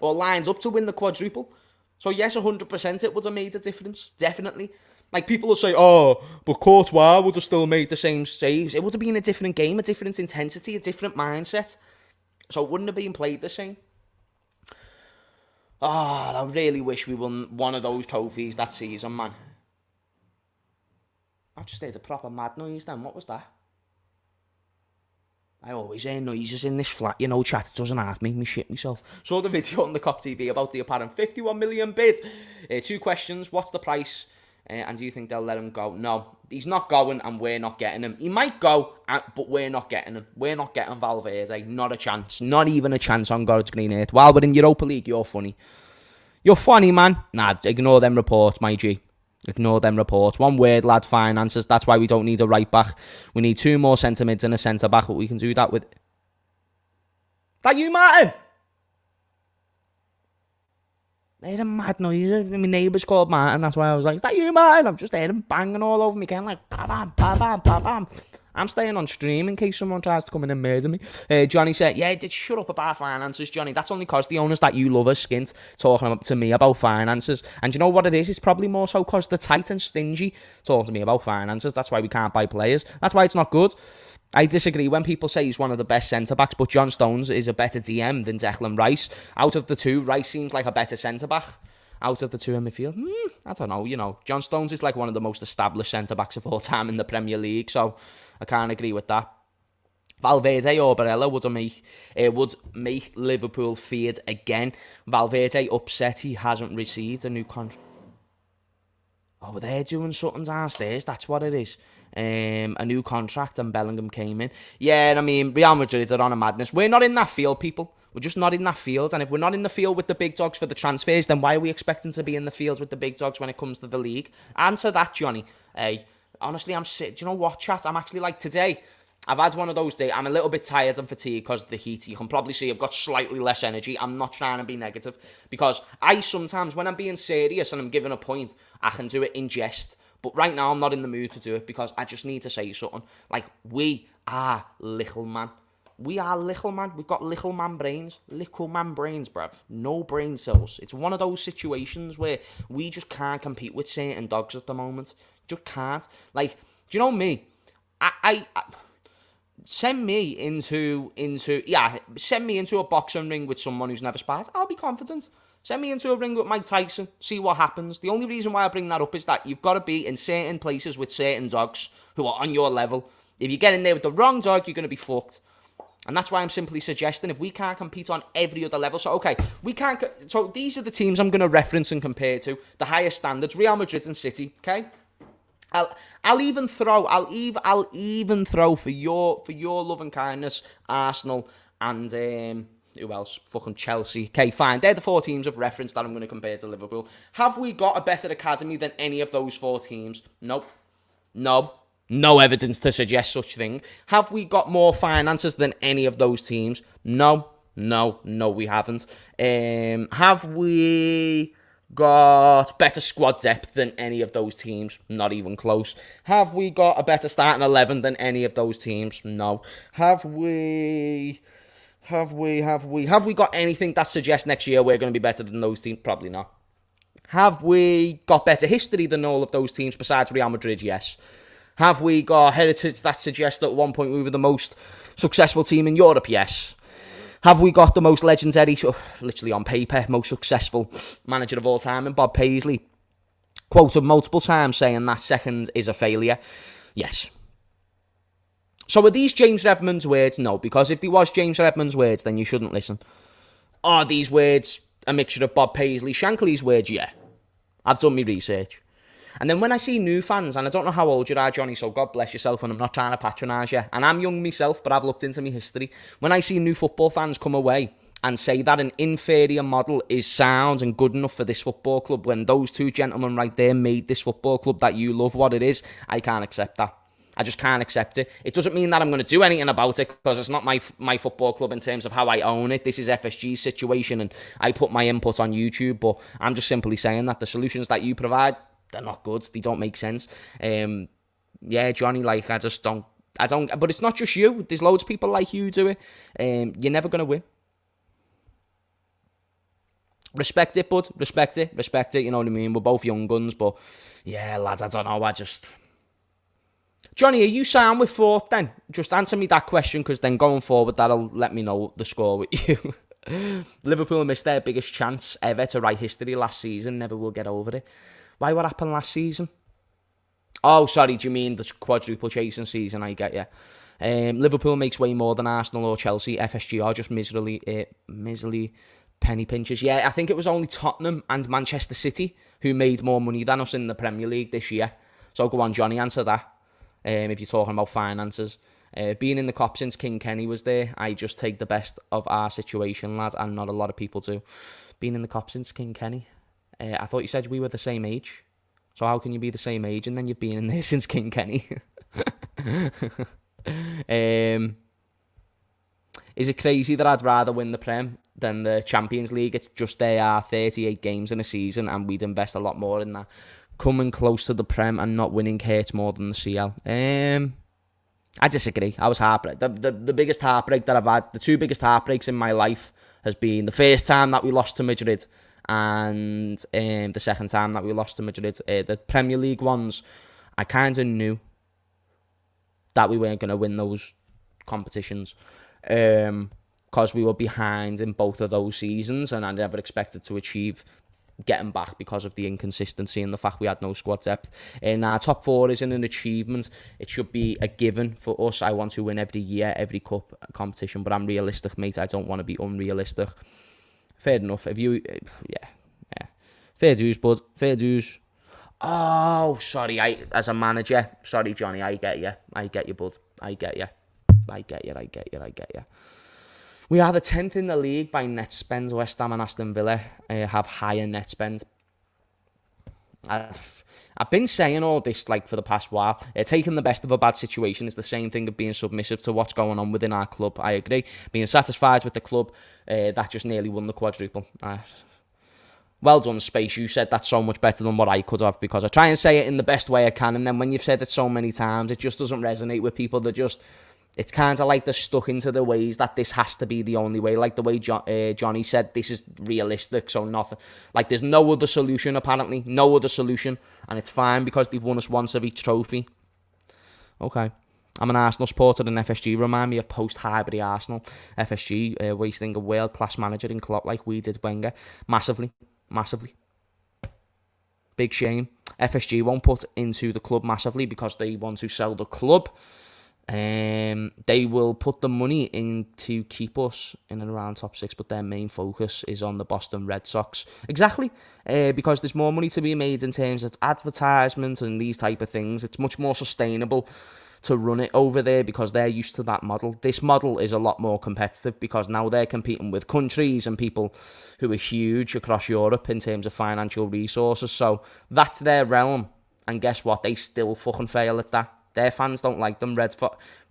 or lined up to win the quadruple. So yes, 100% it would have made a difference. Definitely. Like, people will say, oh, but Courtois would have still made the same saves. It would have been a different game, a different intensity, a different mindset. So it wouldn't have been played the same. Oh, I really wish we won one of those trophies that season, man. I've just heard a proper mad noise then. What was that? I always hear noises in this flat, you know, chat. It doesn't half make me shit myself. Saw the video on the Cop TV about the apparent 51 million bid. 2 questions. What's the price? And do you think they'll let him go? No, he's not going and we're not getting him. He might go, but we're not getting him. We're not getting Valverde. Not a chance. Not even a chance on God's green earth. While we're in Europa League, you're funny. You're funny, man. Nah, ignore them reports, my G. Ignore them reports. One word, lad, finances. That's why we don't need a right back. We need 2 more centre mids and a centre back, but we can do that with... That you, Martin? I heard a mad noise. My neighbour's called Martin. That's why I was like, is that you, Martin? I've just heard him banging all over me again, like, bam, bam, bam, bam, bam. I'm staying on stream in case someone tries to come in and murder me. Johnny said, yeah, shut up about finances, Johnny. That's only because the owners that you love are skint talking to me about finances. And you know what it is? It's probably more so because they're tight and stingy talking to me about finances. That's why we can't buy players. That's why it's not good. I disagree when people say he's one of the best centre-backs, but John Stones is a better DM than Declan Rice. Out of the two, Rice seems like a better centre-back. Out of the two in midfield, I don't know, you know. John Stones is like one of the most established centre-backs of all time in the Premier League, so I can't agree with that. Valverde or Barella would make Liverpool feared again. Valverde upset he hasn't received a new contract. Oh, they're doing something downstairs, that's what it is. A new contract and Bellingham came in. Yeah, and I mean, Real Madrid are on a madness. We're not in that field, people. We're just not in that field. And if we're not in the field with the big dogs for the transfers, then why are we expecting to be in the field with the big dogs when it comes to the league? Answer that, Johnny. Hey, honestly, I'm sick. Do you know what, chat? I'm actually like today. I've had one of those days. I'm a little bit tired and fatigued because of the heat. You can probably see I've got slightly less energy. I'm not trying to be negative because I sometimes, when I'm being serious and I'm giving a point, I can do it in jest. But right now, I'm not in the mood to do it because I just need to say something. Like, we are little man. We are little man. We've got little man brains. Little man brains, bruv. No brain cells. It's one of those situations where we just can't compete with certain dogs at the moment. Just can't. Like, do you know me? I send me into a boxing ring with someone who's never sparred. I'll be confident. Send me into a ring with Mike Tyson, see what happens. The only reason why I bring that up is that you've got to be in certain places with certain dogs who are on your level. If you get in there with the wrong dog, you're going to be fucked. And that's why I'm simply suggesting if we can't compete on every other level. So, okay, we can't... So, these are the teams I'm going to reference and compare to. The highest standards, Real Madrid and City, okay? I'll even throw for your love and kindness, Arsenal and... who else? Fucking Chelsea. Okay, fine. They're the 4 teams of reference that I'm going to compare to Liverpool. Have we got a better academy than any of those 4 teams? Nope. No evidence to suggest such thing. Have we got more finances than any of those teams? No, we haven't. Have we got better squad depth than any of those teams? Not even close. Have we got a better starting 11 than any of those teams? No. Have we got anything that suggests next year we're going to be better than those teams? Probably not. Have we got better history than all of those teams besides Real Madrid? Yes. Have we got heritage that suggests that at one point we were the most successful team in Europe? Yes. Have we got the most legendary, literally on paper, most successful manager of all time, and Bob Paisley, quoted multiple times saying that second is a failure? Yes. So are these James Redmond's words? No, because if they was James Redmond's words, then you shouldn't listen. Are these words a mixture of Bob Paisley, Shankly's words? Yeah. I've done my research. And then when I see new fans, and I don't know how old you are, Johnny, so God bless yourself, and I'm not trying to patronise you, and I'm young myself, but I've looked into my history. When I see new football fans come away and say that an inferior model is sound and good enough for this football club, when those 2 gentlemen right there made this football club that you love what it is, I can't accept that. I just can't accept it. It doesn't mean that I'm going to do anything about it because it's not my football club in terms of how I own it. This is FSG's situation and I put my input on YouTube, but I'm just simply saying that the solutions that you provide, they're not good. They don't make sense. Yeah, Johnny, like, I don't, but it's not just you. There's loads of people like you do it. You're never going to win. Respect it, bud. Respect it. You know what I mean? We're both young guns, but yeah, lads, I don't know. Johnny, are you signed with Fort then? Just answer me that question, because then going forward, that'll let me know the score with you. Liverpool missed their biggest chance ever to write history last season. Never will get over it. Why? What happened last season? Oh, sorry. Do you mean the quadruple chasing season? I get you. Liverpool makes way more than Arsenal or Chelsea. FSG are just miserly penny pinchers. Yeah, I think it was only Tottenham and Manchester City who made more money than us in the Premier League this year. So go on, Johnny, answer that. If you're talking about finances. Being in the Cop since King Kenny was there, I just take the best of our situation, lads, and not a lot of people do. Being in the Cop since King Kenny. I thought you said we were the same age. So how can you be the same age and then you've been in there since King Kenny? Is it crazy that I'd rather win the Prem than the Champions League? It's just there are 38 games in a season and we'd invest a lot more in that. Coming close to the Prem and not winning hurts more than the CL. I disagree. I was heartbroken. The biggest heartbreak that I've had, the two biggest heartbreaks in my life has been the first time that we lost to Madrid and the second time that we lost to Madrid. The Premier League ones, I kind of knew that we weren't going to win those competitions because we were behind in both of those seasons and I never expected to achieve getting back because of the inconsistency and the fact we had no squad depth. And our top four isn't an achievement. It should be a given for us. I want to win every year, every cup competition, but I'm realistic, mate. I don't want to be unrealistic. Fair enough. If you, yeah. Fair dues, bud. Fair dues. Oh, sorry. As a manager, sorry, Johnny. I get you, bud. I get you. We are the 10th in the league by net spend. West Ham and Aston Villa have higher net spend. I've been saying all this like for the past while. Taking the best of a bad situation is the same thing of being submissive to what's going on within our club. I agree. Being satisfied with the club that just nearly won the quadruple. Well done, Space. You said that so much better than what I could have, because I try and say it in the best way I can, and then when you've said it so many times, it just doesn't resonate with people. It's kind of like they're stuck into the ways that this has to be the only way. Like the way Johnny said, this is realistic, so nothing. Like there's no other solution, apparently. No other solution. And it's fine because they've won us once of each trophy. Okay. I'm an Arsenal supporter and FSG remind me of post-Highbury Arsenal. FSG wasting a world-class manager in Klopp like we did Wenger. Massively. Big shame. FSG won't put into the club massively because they want to sell the club. They will put the money in to keep us in and around top six, but their main focus is on the Boston Red Sox. Exactly, because there's more money to be made in terms of advertisement and these type of things. It's much more sustainable to run it over there because they're used to that model. This model is a lot more competitive because now they're competing with countries and people who are huge across Europe in terms of financial resources. So that's their realm, and guess what? They still fucking fail at that. Their fans don't like them.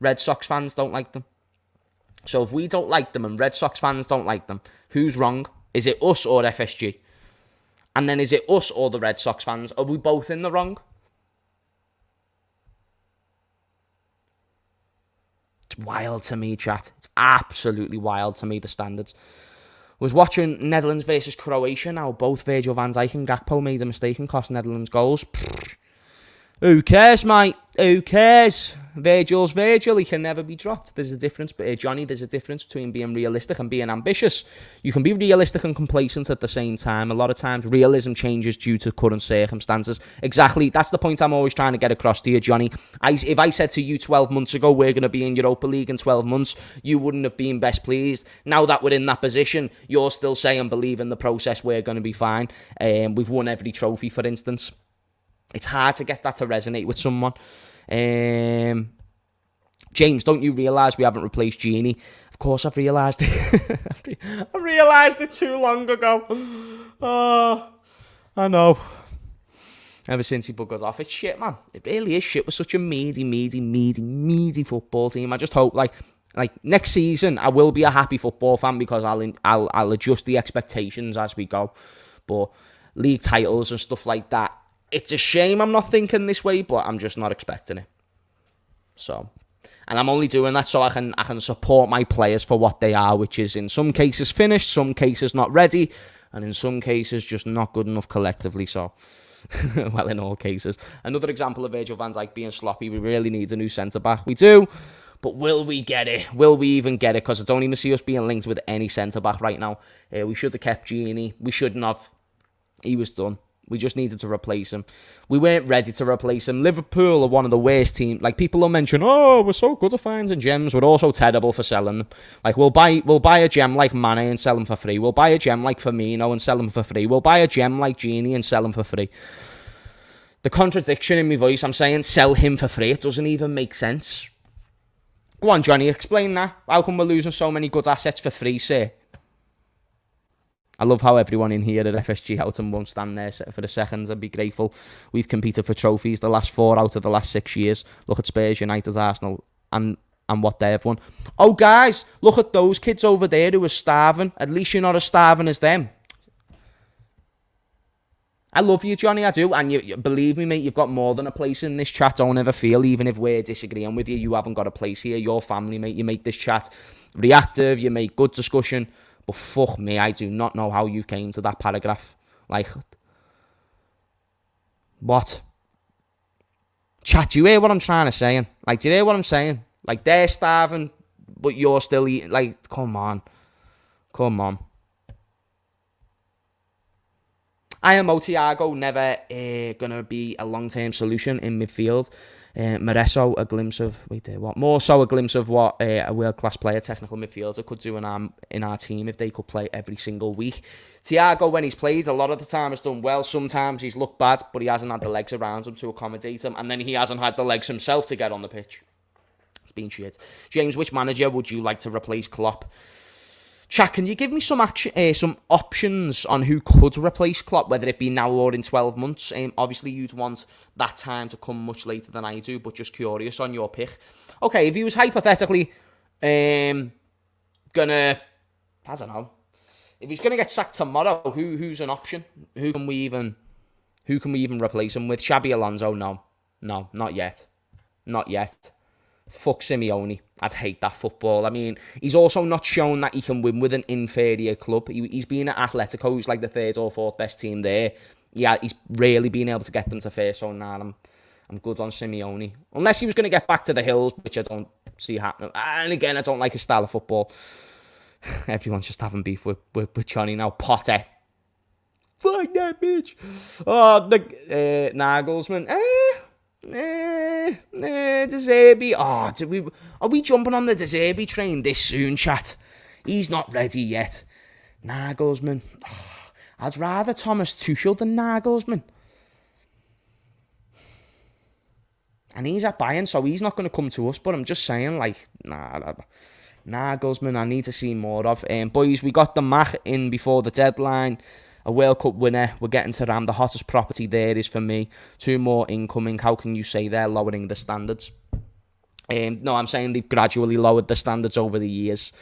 Red Sox fans don't like them. So if we don't like them and Red Sox fans don't like them, who's wrong? Is it us or FSG? And then is it us or the Red Sox fans? Are we both in the wrong? It's wild to me, chat. It's absolutely wild to me, the standards. Was watching Netherlands versus Croatia now. Both Virgil van Dijk and Gakpo made a mistake and cost Netherlands goals. Who cares, mate? Who cares? Virgil's Virgil. He can never be dropped. There's a difference, Johnny, there's a difference between being realistic and being ambitious. You can be realistic and complacent at the same time. A lot of times, realism changes due to current circumstances. Exactly. That's the point I'm always trying to get across to you, Johnny. If I said to you 12 months ago, we're going to be in Europa League in 12 months, you wouldn't have been best pleased. Now that we're in that position, you're still saying, believe in the process, we're going to be fine. We've won every trophy, for instance. It's hard to get that to resonate with someone. James, don't you realise we haven't replaced Genie? Of course I've realised it. I realised it too long ago. Oh, I know. Ever since he buggered off. It's shit, man. It really is shit. We're such a meaty football team. I just hope, like next season, I will be a happy football fan because I'll adjust the expectations as we go. But league titles and stuff like that, it's a shame I'm not thinking this way, but I'm just not expecting it. So, and I'm only doing that so I can support my players for what they are, which is in some cases finished, some cases not ready. and in some cases just not good enough collectively. So, well, in all cases. Another example of Virgil van Dijk being sloppy. We really need a new centre-back. We do. But will we get it? Will we even get it? Because I don't even see us being linked with any centre-back right now. We should have kept Gini. We shouldn't have. He was done. We just needed to replace him. We weren't ready to replace him. Liverpool are one of the worst teams. Like, people will mention, oh, we're so good at finding gems. We're also terrible for selling them. Like, we'll buy a gem like Mane and sell him for free. We'll buy a gem like Firmino and sell him for free. We'll buy a gem like Gini and sell him for free. The contradiction in my voice, I'm saying sell him for free. It doesn't even make sense. Go on, Johnny, explain that. How come we're losing so many good assets for free, sir? I love how everyone in here at FSG Houghton won't stand there for the seconds and be grateful. We've competed for trophies the last 4 out of the last 6 years. Look at Spurs, United, Arsenal, and what they've won. Oh, guys, look at those kids over there who are starving. At least you're not as starving as them. I love you, Johnny, I do. And you believe me, mate, you've got more than a place in this chat. Don't ever feel, even if we're disagreeing with you, you haven't got a place here. Your family, mate. You make this chat reactive. You make good discussion. But fuck me, I do not know how you came to that paragraph. Like, what? Chat, do you hear what I'm trying to say? Like, do you hear what I'm saying? Like, they're starving, but you're still eating. Like, come on. Come on. IMO Thiago, never going to be a long-term solution in midfield. Moreso, a glimpse of... More so a glimpse of what a world-class player, technical midfielder, could do in our team if they could play every single week. Thiago, when he's played, a lot of the time has done well. Sometimes he's looked bad, but he hasn't had the legs around him to accommodate him. And then he hasn't had the legs himself to get on the pitch. It's been shit. James, which manager would you like to replace Klopp? Chat, can you give me some options on who could replace Klopp, whether it be now or in 12 months? Obviously, you'd want that time to come much later than I do, but just curious on your pick. Okay, if he was hypothetically I don't know, if he's gonna get sacked tomorrow, who's an option? Who can we even replace him with? Xabi Alonso? No, not yet. Fuck Simeone. I'd hate that football. I mean, he's also not shown that he can win with an inferior club. He's been at Atletico, who's like the 3rd or 4th best team there. Yeah, he's really been able to get them to first. So now I'm good on Simeone. Unless he was going to get back to the hills, which I don't see happening. And again, I don't like his style of football. Everyone's just having beef with Johnny now. Potter. Fuck that bitch. Oh, Nagelsmann. De Zerbi. Are we jumping on the De Zerbi train this soon, chat? He's not ready yet. Nagelsmann. I'd rather Thomas Tuchel than Nagelsmann. And he's at Bayern, so he's not going to come to us. But I'm just saying, like, Nagelsmann, I need to see more of. Boys, we got the Mac in before the deadline. A World Cup winner. We're getting Thuram. The hottest property there is for me. 2 more incoming. How can you say they're lowering the standards? No, I'm saying they've gradually lowered the standards over the years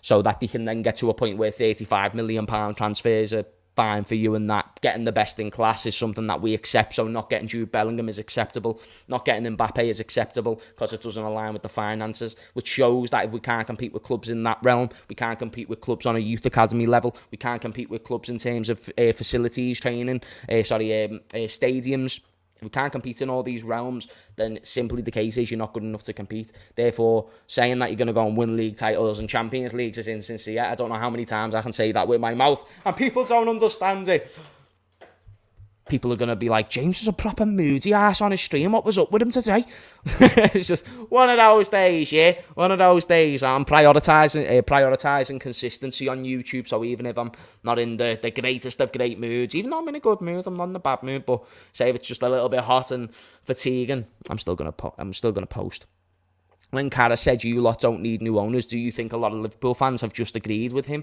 so that they can then get to a point where £35 million transfers are fine for you, and that getting the best in class is something that we accept. So not getting Jude Bellingham is acceptable. Not getting Mbappe is acceptable because it doesn't align with the finances, which shows that if we can't compete with clubs in that realm, we can't compete with clubs on a youth academy level, we can't compete with clubs in terms of facilities, training, stadiums. If we can't compete in all these realms, then simply the case is you're not good enough to compete. Therefore, saying that you're going to go and win league titles and Champions Leagues is insincere. I don't know how many times I can say that with my mouth, and people don't understand it. People are going to be like, James is a proper moody ass on his stream. What was up with him today? It's just one of those days, yeah? One of those days. I'm prioritising consistency on YouTube, so even if I'm not in the greatest of great moods, even though I'm in a good mood, I'm not in a bad mood, but say if it's just a little bit hot and fatiguing, I'm still going to post. When Cara said you lot don't need new owners, do you think a lot of Liverpool fans have just agreed with him?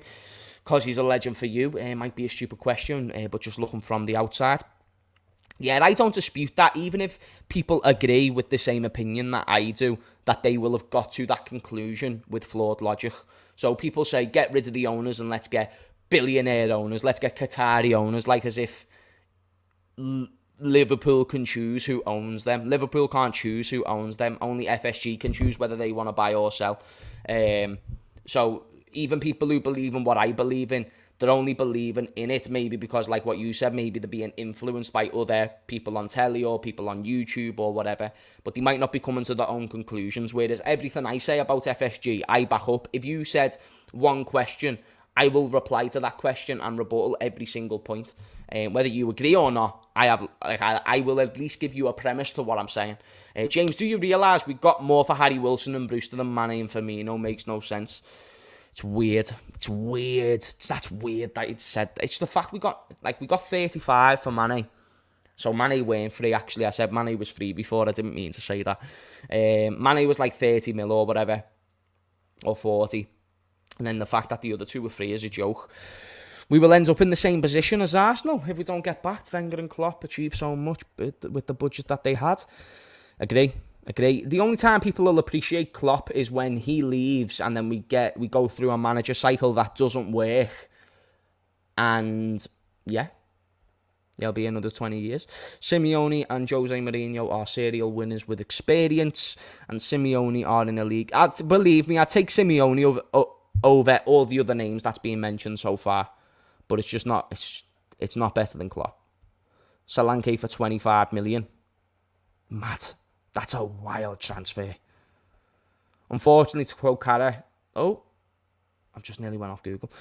Because he's a legend for you. It might be a stupid question, but just looking from the outside. Yeah, I don't dispute that. Even if people agree with the same opinion that I do, that they will have got to that conclusion with flawed logic. So people say, get rid of the owners and let's get billionaire owners. Let's get Qatari owners, like as if Liverpool can choose who owns them. Liverpool can't choose who owns them. Only FSG can choose whether they want to buy or sell. So even people who believe in what I believe in, They're only believing in it, maybe because, like what you said, maybe they're being influenced by other people on telly or people on YouTube or whatever, but they might not be coming to their own conclusions, whereas everything I say about FSG, I back up. If you said one question, I will reply to that question and rebuttal every single point. Whether you agree or not, I will at least give you a premise to what I'm saying. James, do you realise we got more for Harry Wilson and Brewster than Mane and Firmino? Makes no sense. It's weird. That's weird that it's said. It's the fact we got 35 for Mane. So Mane weren't free, actually. I said Mane was free before. I didn't mean to say that. Mane was like 30 mil or whatever. Or 40. And then the fact that the other two were free is a joke. We will end up in the same position as Arsenal if we don't get backed. Wenger and Klopp achieved so much with the budget that they had. Agree. The only time people will appreciate Klopp is when he leaves and then we go through a manager cycle that doesn't work. And yeah, there'll be another 20 years. Simeone and Jose Mourinho are serial winners with experience, and Simeone are in a league. Believe me, I'd take Simeone over all the other names that's been mentioned so far, but it's just not. It's not better than Klopp. Solanke for 25 million. Mad. That's a wild transfer. Unfortunately, to quote Cara, I've just nearly went off Google.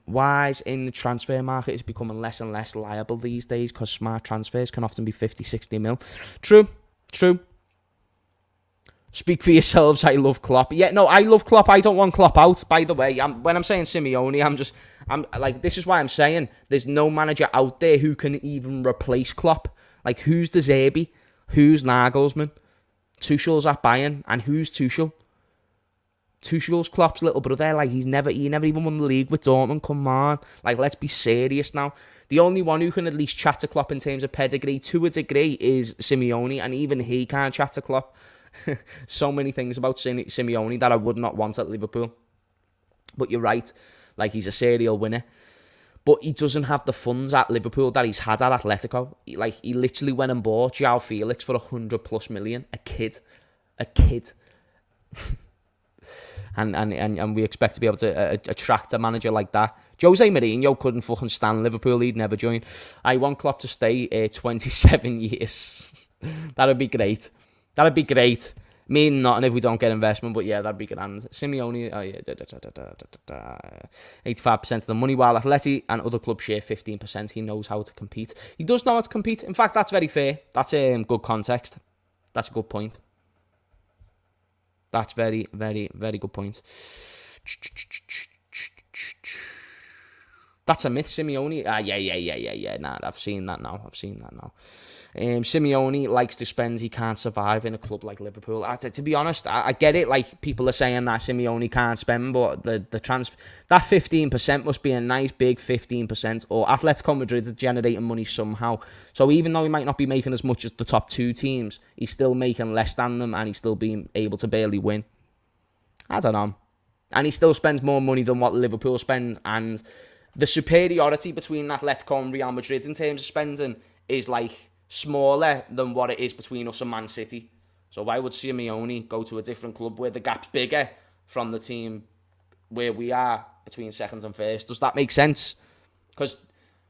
Wise in the transfer market is becoming less and less liable these days because smart transfers can often be 50, 60 mil. True. Speak for yourselves. I love Klopp. Yeah, no, I love Klopp. I don't want Klopp out, by the way. When I'm saying Simeone, I'm like, this is why I'm saying there's no manager out there who can even replace Klopp. Like, who's De Zerbi? Who's Nagelsmann? Tuchel's at Bayern, and who's Tuchel? Tuchel's Klopp's little brother. Like, he never even won the league with Dortmund. Come on, like, let's be serious now. The only one who can at least chat to Klopp in terms of pedigree, to a degree, is Simeone, and even he can't chat to Klopp. So many things about Simeone that I would not want at Liverpool. But you're right, like, he's a serial winner. But he doesn't have the funds at Liverpool that he's had at Atletico. He literally went and bought João Felix for 100+ million. A kid. and we expect to be able to attract a manager like that. Jose Mourinho couldn't fucking stand Liverpool. He'd never join. I want Klopp to stay 27 years. That'd be great. Mean nothing if we don't get investment, but yeah, that'd be grand. Simeone, 85% of the money, while Atleti and other clubs share 15%. He knows how to compete. He does know how to compete. In fact, that's very fair. That's good context. That's a good point. That's very, very, very good point. That's a myth, Simeone. Yeah. Nah, I've seen that now. Simeone likes to spend. He can't survive in a club like Liverpool. To be honest, I get it. Like, people are saying that Simeone can't spend, but the transfer, that 15% must be a nice big 15%. Or Atletico Madrid is generating money somehow. So even though he might not be making as much as the top two teams, he's still making less than them, and he's still being able to barely win. I don't know. And he still spends more money than what Liverpool spends, and the superiority between Atletico and Real Madrid in terms of spending is like smaller than what it is between us and Man City. So why would Simeone go to a different club where the gap's bigger from the team where we are between second and first? Does that make sense? Because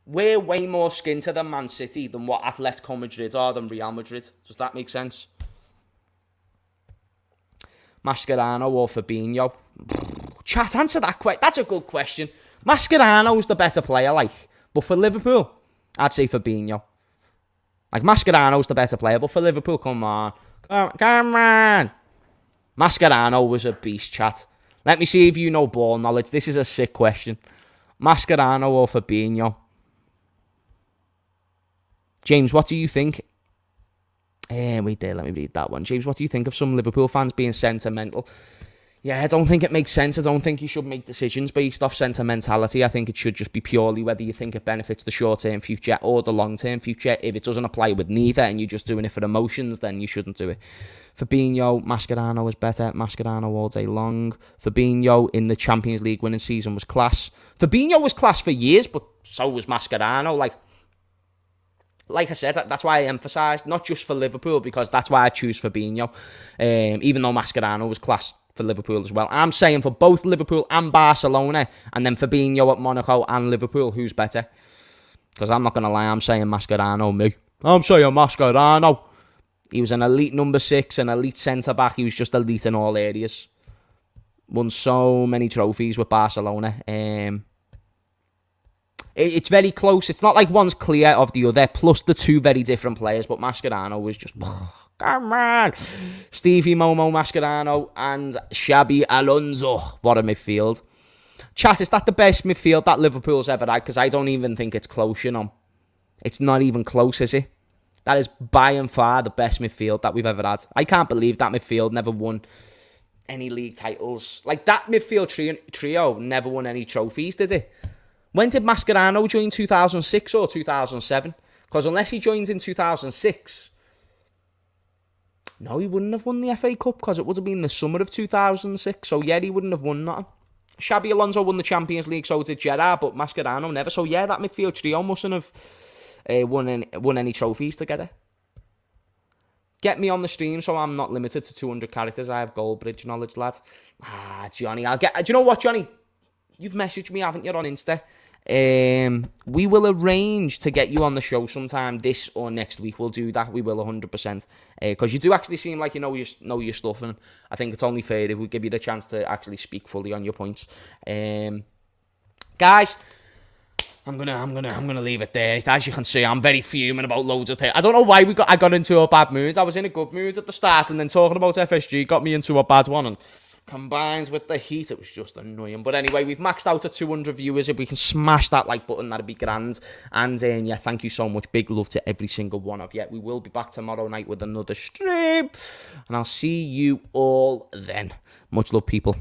we're way more skinter than Man City than what Atletico Madrid are than Real Madrid. Does that make sense? Mascherano or Fabinho? Chat, answer that question. That's a good question. Mascherano's the better player, but for Liverpool, I'd say Fabinho. Mascherano's the better player, but for Liverpool, come on. Mascherano was a beast, chat. Let me see if you know ball knowledge. This is a sick question. Mascherano or Fabinho? James, what do you think? Wait there, let me read that one. James, what do you think of some Liverpool fans being sentimental? Yeah, I don't think it makes sense. I don't think you should make decisions based off sentimentality. I think it should just be purely whether you think it benefits the short-term future or the long-term future. If it doesn't apply with neither and you're just doing it for emotions, then you shouldn't do it. Fabinho, Mascherano is better. Mascherano all day long. Fabinho in the Champions League winning season was class. Fabinho was class for years, but so was Mascherano. Like I said, that's why I emphasised, not just for Liverpool, because that's why I choose Fabinho. Even though Mascherano was class for Liverpool as well. I'm saying for both Liverpool and Barcelona, and then Fabinho at Monaco and Liverpool, who's better? Because I'm not going to lie, I'm saying Mascherano, me. I'm saying Mascherano. He was an elite number 6, an elite centre-back. He was just elite in all areas. Won so many trophies with Barcelona. It's very close. It's not like one's clear of the other. Plus the two very different players. But Mascherano was just... Come on. Stevie Momo Mascherano and Xabi Alonso. What a midfield. Chat, is that the best midfield that Liverpool's ever had? Because I don't even think it's close, you know. It's not even close, is it? That is by and far the best midfield that we've ever had. I can't believe that midfield never won any league titles. Like, that midfield trio never won any trophies, did it? When did Mascherano join? 2006 or 2007? Because unless he joins in 2006... No, he wouldn't have won the FA Cup because it would have been the summer of 2006. So, yeah, he wouldn't have won nothing. Xabi Alonso won the Champions League, so did Gerrard, but Mascherano never. So, yeah, that midfield trio mustn't have won any trophies together. Get me on the stream so I'm not limited to 200 characters. I have Goldbridge knowledge, lad. Johnny, do you know what, Johnny? You've messaged me, haven't you, on Insta? We will arrange to get you on the show sometime this or next week. We'll do that. We will 100%. Because you do actually seem like you know your stuff, and I think it's only fair if we give you the chance to actually speak fully on your points. Guys, I'm gonna leave it there. As you can see, I'm very fuming about loads of things. I don't know why I got into a bad mood. I was in a good mood at the start, and then talking about FSG got me into a bad one, and combined with the heat, it was just annoying. But anyway, we've maxed out at 200 viewers. If we can smash that like button, that'd be grand. And yeah, thank you so much. Big love to every single one of you. We will be back tomorrow night with another stream, and I'll see you all then. Much love, people.